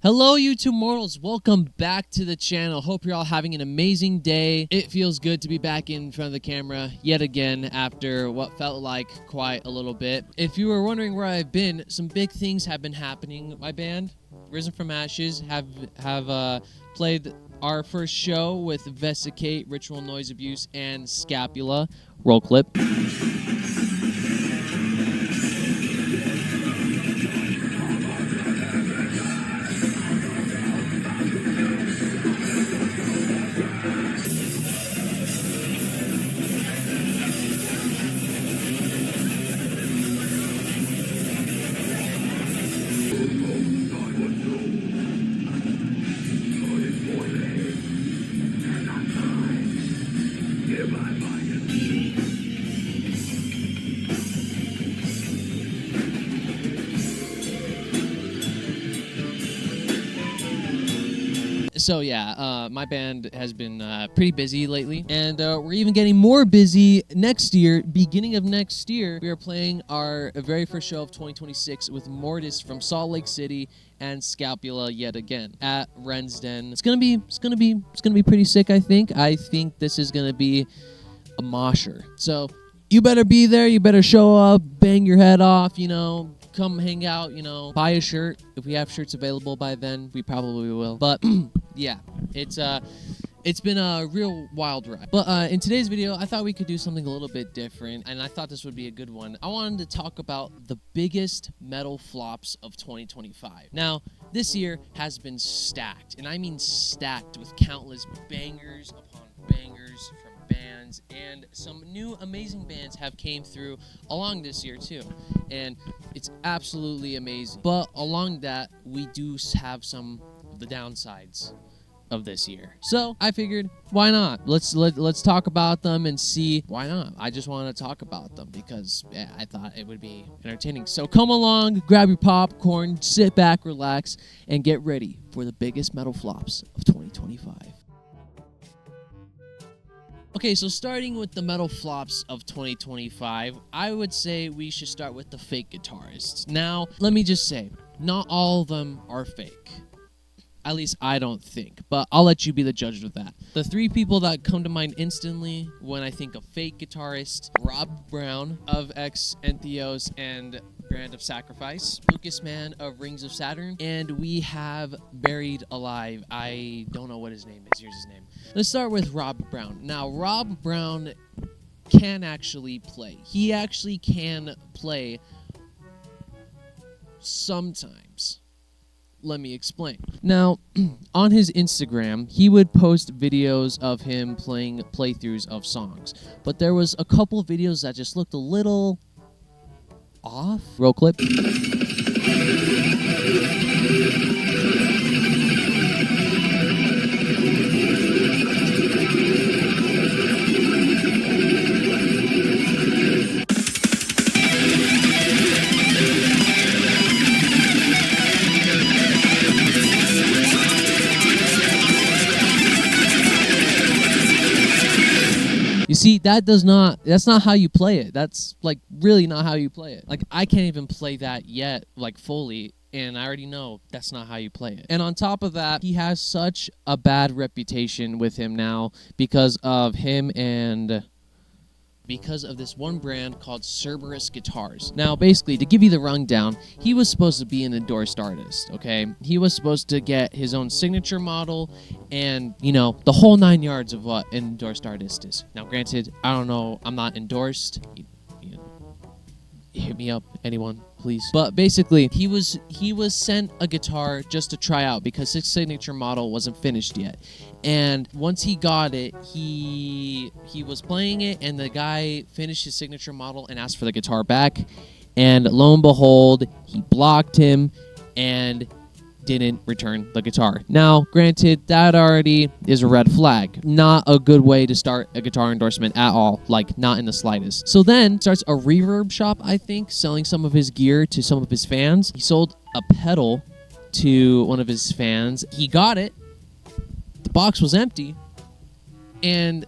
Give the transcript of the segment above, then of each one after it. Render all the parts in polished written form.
Hello, YouTube mortals. Welcome back to the channel. Hope you're all having an amazing day. It feels good to be back in front of the camera yet again after what felt like quite a little bit. If you were wondering where I've been, some big things have been happening. My band, Risen from Ashes, have played our first show with Vesicate, Ritual Noise Abuse, and Scapula. Roll clip. So yeah, my band has been pretty busy lately, and we're even getting more busy next year. Beginning of next year, we are playing our very first show of 2026 with Mortis from Salt Lake City and Scapula yet again at Rensden. It's gonna be pretty sick. I think this is gonna be a mosher. So you better be there. You better show up, bang your head off. Come hang out. Buy a shirt if we have shirts available by then. We probably will, but. Yeah, it's been a real wild ride. But in today's video, I thought we could do something a little bit different, and I thought this would be a good one. I wanted to talk about the biggest metal flops of 2025. Now, this year has been stacked, and I mean stacked with countless bangers upon bangers from bands, and some new amazing bands have came through along this year too, and it's absolutely amazing. But along that, we do have some of the downsides of this year. So I figured, why not? Let's talk about them and see why not. I just want to talk about them because I thought it would be entertaining. So come along, grab your popcorn, sit back, relax, and get ready for the biggest metal flops of 2025. Okay, so starting with the metal flops of 2025, I would say we should start with the fake guitarists. Now, let me just say, not all of them are fake. At least I don't think, but I'll let you be the judge of that. The three people that come to mind instantly when I think of fake guitarist: Rob Brown of Entheos and Brand of Sacrifice, Lucas Mann of Rings of Saturn, and we have Buried Alive. I don't know what his name is. Here's his name. Let's start with Rob Brown. Now, Rob Brown can actually play. He actually can play sometimes. Let me explain. Now, on his Instagram, he would post videos of him playing playthroughs of songs, but there was a couple of videos that just looked a little off. Roll clip. You see, that's not how you play it. That's like really not how you play it. Like, I can't even play that yet, like fully, and I already know that's not how you play it. And on top of that, he has such a bad reputation with him now because of him and because of this one brand called Cerberus Guitars. Now, basically, to give you the rundown, he was supposed to be an endorsed artist, okay? He was supposed to get his own signature model and, the whole 9 yards of what an endorsed artist is. Now, granted, I don't know, I'm not endorsed. Hit me up, anyone, please. But basically, he was sent a guitar just to try out because his signature model wasn't finished yet. And once he got it, he was playing it, and the guy finished his signature model and asked for the guitar back. And lo and behold, he blocked him and didn't return the guitar. Now, granted, that already is a red flag. Not a good way to start a guitar endorsement at all, like not in the slightest. So then starts a reverb shop, I think, selling some of his gear to some of his fans. He sold a pedal to one of his fans. He got it. The box was empty, and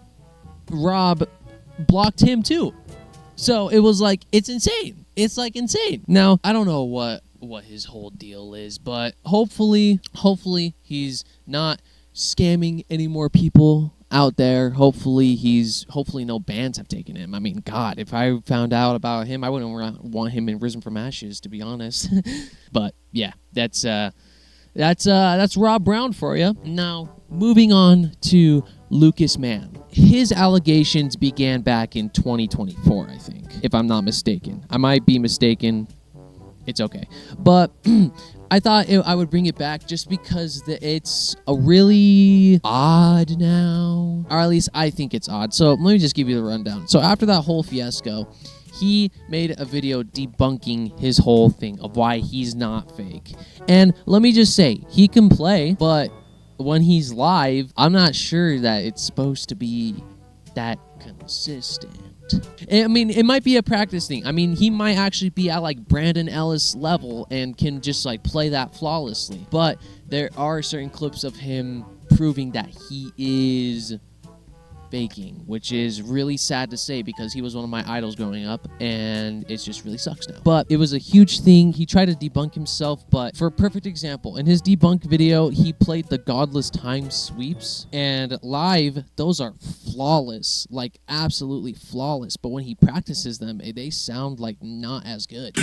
Rob blocked him too. So it was like, it's insane. It's like insane. Now, I don't know what what his whole deal is, but hopefully he's not scamming any more people out there. Hopefully no bands have taken him. I mean, God, if I found out about him, I wouldn't want him in Risen from Ashes, to be honest. But yeah, that's Rob Brown for you. Now, moving on to Lucas Mann. His allegations began back in 2024, I think, if I'm not mistaken. I might be mistaken. It's okay. But I thought I would bring it back just because it's a really odd now. Or at least I think it's odd. So let me just give you the rundown. So after that whole fiasco, he made a video debunking his whole thing of why he's not fake. And let me just say, he can play, but when he's live, I'm not sure that it's supposed to be that consistent. I mean, it might be a practice thing. I mean, he might actually be at like Brandon Ellis level and can just like play that flawlessly. But there are certain clips of him proving that he is faking, which is really sad to say because he was one of my idols growing up, and it just really sucks now. But it was a huge thing. He tried to debunk himself, but for a perfect example, in his debunk video, he played the Godless Time sweeps, and live, those are flawless, like absolutely flawless. But when he practices them, they sound like not as good.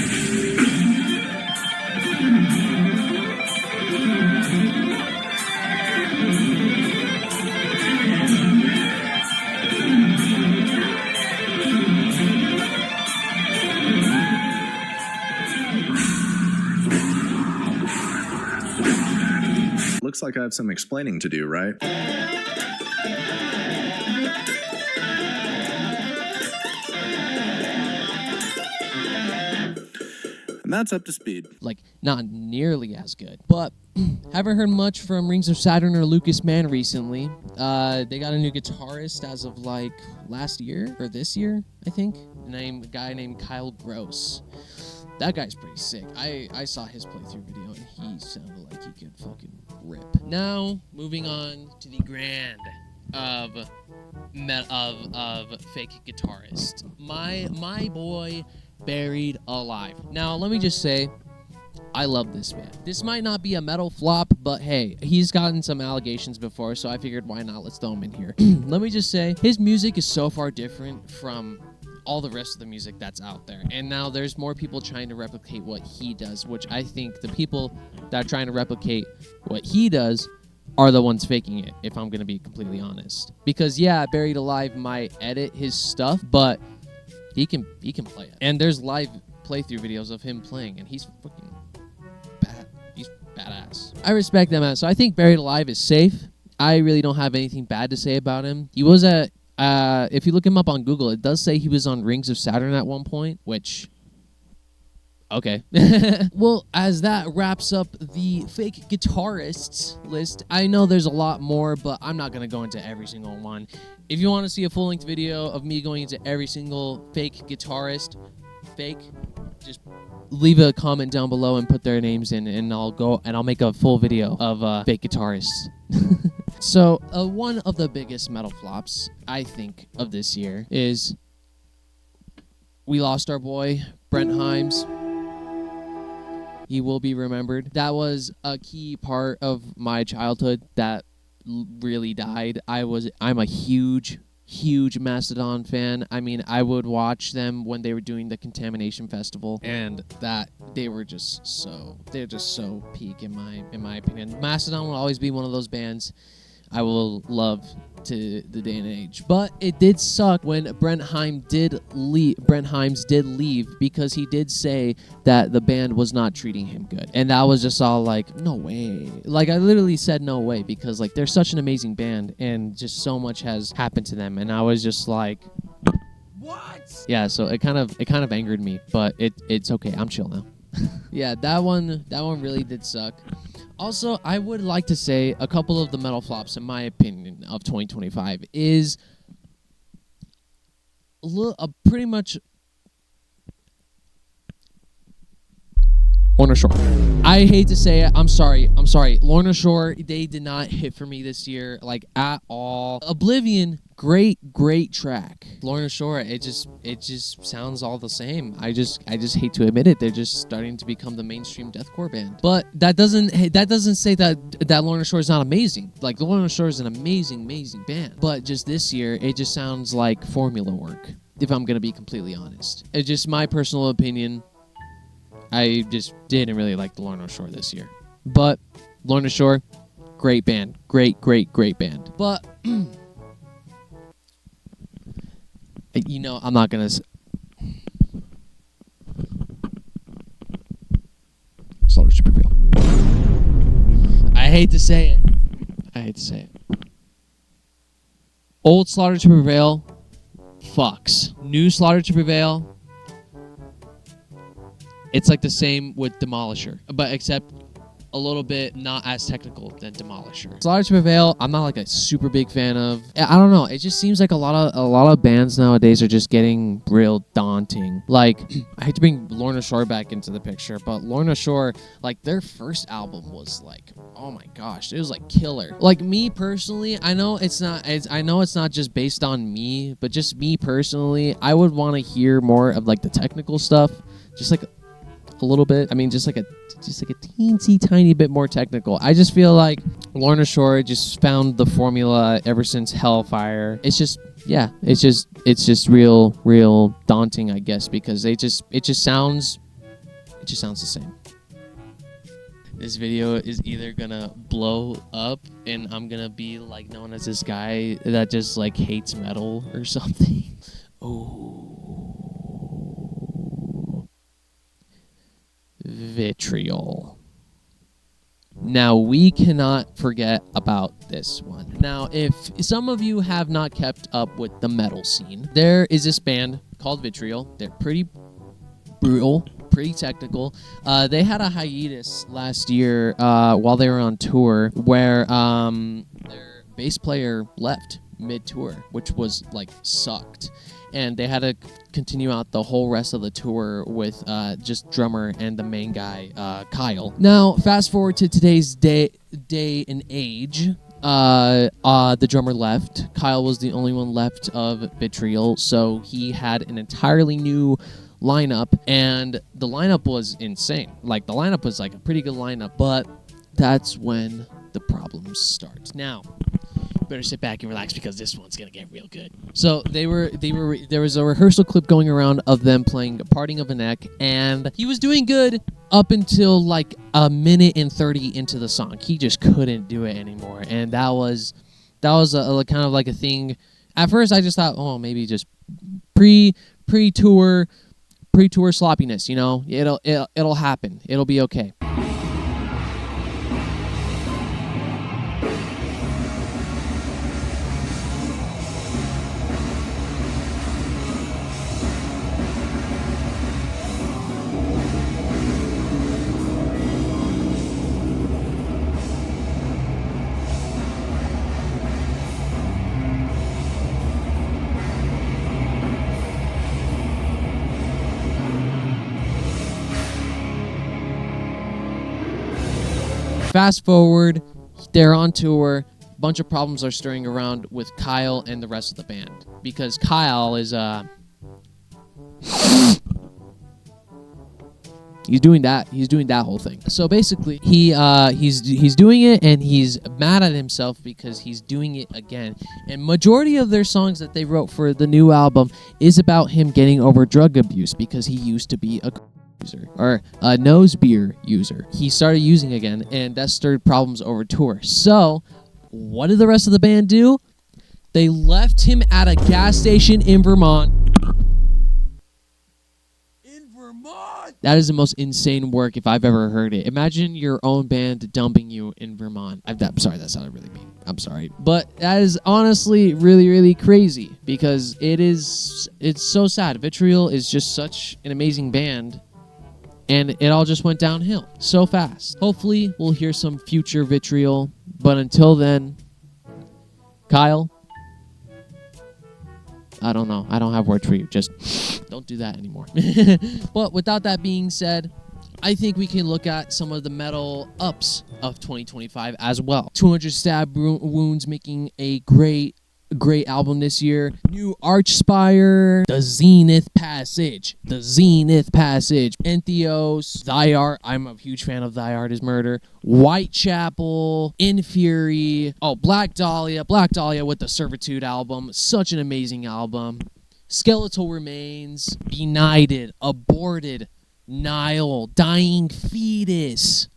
Looks like I have some explaining to do, right? And that's up to speed. Like, not nearly as good. But haven't heard much from Rings of Saturn or Lucas Mann recently. They got a new guitarist as of like last year or this year, I think. A guy named Kyle Gross. That guy's pretty sick. I saw his playthrough video and he sounded like he could fucking rip. Now, moving on to the grand of fake guitarist. My boy Buried Alive. Now, let me just say, I love this band. This might not be a metal flop, but hey, he's gotten some allegations before, so I figured why not? Let's throw him in here. Let me just say, his music is so far different from all the rest of the music that's out there. And now there's more people trying to replicate what he does, which I think the people that are trying to replicate what he does are the ones faking it, if I'm going to be completely honest. Because yeah, Buried Alive might edit his stuff, but he can play it. And there's live playthrough videos of him playing, and he's fucking bad. He's badass. I respect that, man. So I think Buried Alive is safe. I really don't have anything bad to say about him. He was at if you look him up on Google, it does say he was on Rings of Saturn at one point, which, okay. Well, as that wraps up the fake guitarists list, I know there's a lot more, but I'm not going to go into every single one. If you want to see a full-length video of me going into every single fake guitarist, just leave a comment down below and put their names in, and I'll make a full video of fake guitarists. So, one of the biggest metal flops, I think, of this year is we lost our boy, Brent Himes. He will be remembered. That was a key part of my childhood that really died. I'm a huge Mastodon fan. I mean, I would watch them when they were doing the Contamination Festival, and they're just so peak in my opinion. Mastodon will always be one of those bands I will love to the day and age. But it did suck when Brent Himes did leave because he did say that the band was not treating him good. And that was just all like, no way. Like, I literally said no way because like they're such an amazing band and just so much has happened to them. And I was just like, what? Yeah, so it kind of angered me, but it's okay. I'm chill now. Yeah, that one really did suck. Also, I would like to say a couple of the metal flops, in my opinion, of 2025 is pretty much Lorna Shore. I hate to say it. I'm sorry. Lorna Shore, they did not hit for me this year, like, at all. Oblivion great track. Lorna Shore, it just sounds all the same. I just hate to admit it. They're just starting to become the mainstream deathcore band. But that doesn't say that Lorna Shore is not amazing. Like, Lorna Shore is an amazing band. But just this year, it just sounds like formula work, if I'm gonna be completely honest. It's just my personal opinion. I just didn't really like the Lorna Shore this year. But Lorna Shore, great band. Great band. But I'm not gonna. Slaughter to Prevail. I hate to say it. Old Slaughter to Prevail fucks. New Slaughter to Prevail, it's like the same with Demolisher, but except a little bit not as technical than Demolisher. Slaughter to Prevail, I'm not like a super big fan of. I don't know. It just seems like a lot of bands nowadays are just getting real daunting. Like, I hate to bring Lorna Shore back into the picture, but Lorna Shore, like, their first album was like, oh my gosh, it was like killer. Like, me personally, I know it's not just based on me, but just me personally, I would want to hear more of like the technical stuff, just like a little bit. I mean, just like a teensy tiny bit more technical. I just feel like Lorna Shore just found the formula ever since Hellfire. It's just real daunting, I guess, because it just sounds the same. This video is either gonna blow up and I'm gonna be like known as this guy that just like hates metal or something. Oh. Vitriol. Now, we cannot forget about this one. Now, if some of you have not kept up with the metal scene, there is this band called Vitriol. They're pretty brutal, pretty technical. They had a hiatus last year while they were on tour where their bass player left mid-tour, which was like sucked. And they had to continue out the whole rest of the tour with just drummer and the main guy, Kyle. Now, fast forward to today's day and age. The drummer left. Kyle was the only one left of Vitriol, so he had an entirely new lineup, and the lineup was insane. Like, the lineup was like a pretty good lineup, but that's when the problems start. Now, better sit back and relax because this one's gonna get real good. So there was a rehearsal clip going around of them playing Parting of a Neck, and he was doing good up until like a minute and 30 into the song. He just couldn't do it anymore, and that was a kind of like a thing. At first, I just thought, oh, maybe just pre-tour sloppiness. You know, it'll happen. It'll be okay. Fast forward, they're on tour. A bunch of problems are stirring around with Kyle and the rest of the band because Kyle is he's doing that whole thing. So basically, he's doing it, and he's mad at himself because he's doing it again. And majority of their songs that they wrote for the new album is about him getting over drug abuse because he used to be a user or a nose beer user. He started using again, and that stirred problems over tour. So what did the rest of the band do? They left him at a gas station in Vermont. That is the most insane work if I've ever heard it. Imagine your own band dumping you in Vermont. I'm sorry, that sounded really mean. I'm sorry. But that is honestly really, really crazy because it's so sad. Vitriol is just such an amazing band, and it all just went downhill so fast. Hopefully, we'll hear some future Vitriol, but until then, Kyle, I don't know. I don't have words for you. Just don't do that anymore. But without that being said, I think we can look at some of the metal ups of 2025 as well. 200 Stab Wounds making a great great album this year. New Archspire, The Zenith Passage, Entheos, Thy Art. I'm a huge fan of Thy Art is Murder. Whitechapel, In Fury. Oh, Black Dahlia with the Servitude album. Such an amazing album. Skeletal Remains, Benighted, Aborted, Nile, Dying Fetus.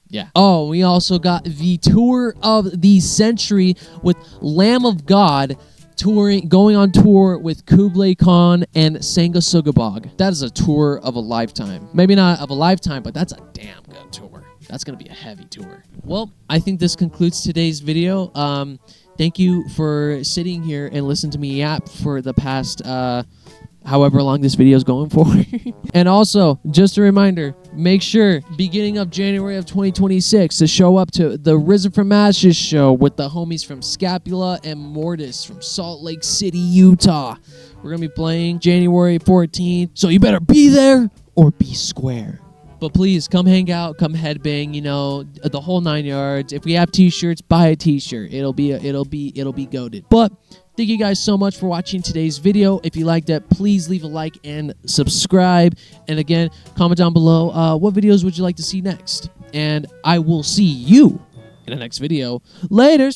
Yeah. Oh, we also got the tour of the century with Lamb of God going on tour with Kublai Khan and Sangha Sugabog. That is a tour of a lifetime. Maybe not of a lifetime, but that's a damn good tour. That's going to be a heavy tour. Well, I think this concludes today's video. Thank you for sitting here and listening to me yap for the past however long this video is going for. And also, just a reminder, make sure beginning of January of 2026 to show up to the Risen from Ashes show with the homies from Scapula and Mortis from Salt Lake City, Utah. We're going to be playing January 14th, so you better be there or be square. But please come hang out, come headbang, the whole 9 yards. If we have t-shirts, buy a t-shirt. It'll be goated. But thank you guys so much for watching today's video. If you liked it, please leave a like and subscribe. And again, comment down below what videos would you like to see next. And I will see you in the next video. Laters.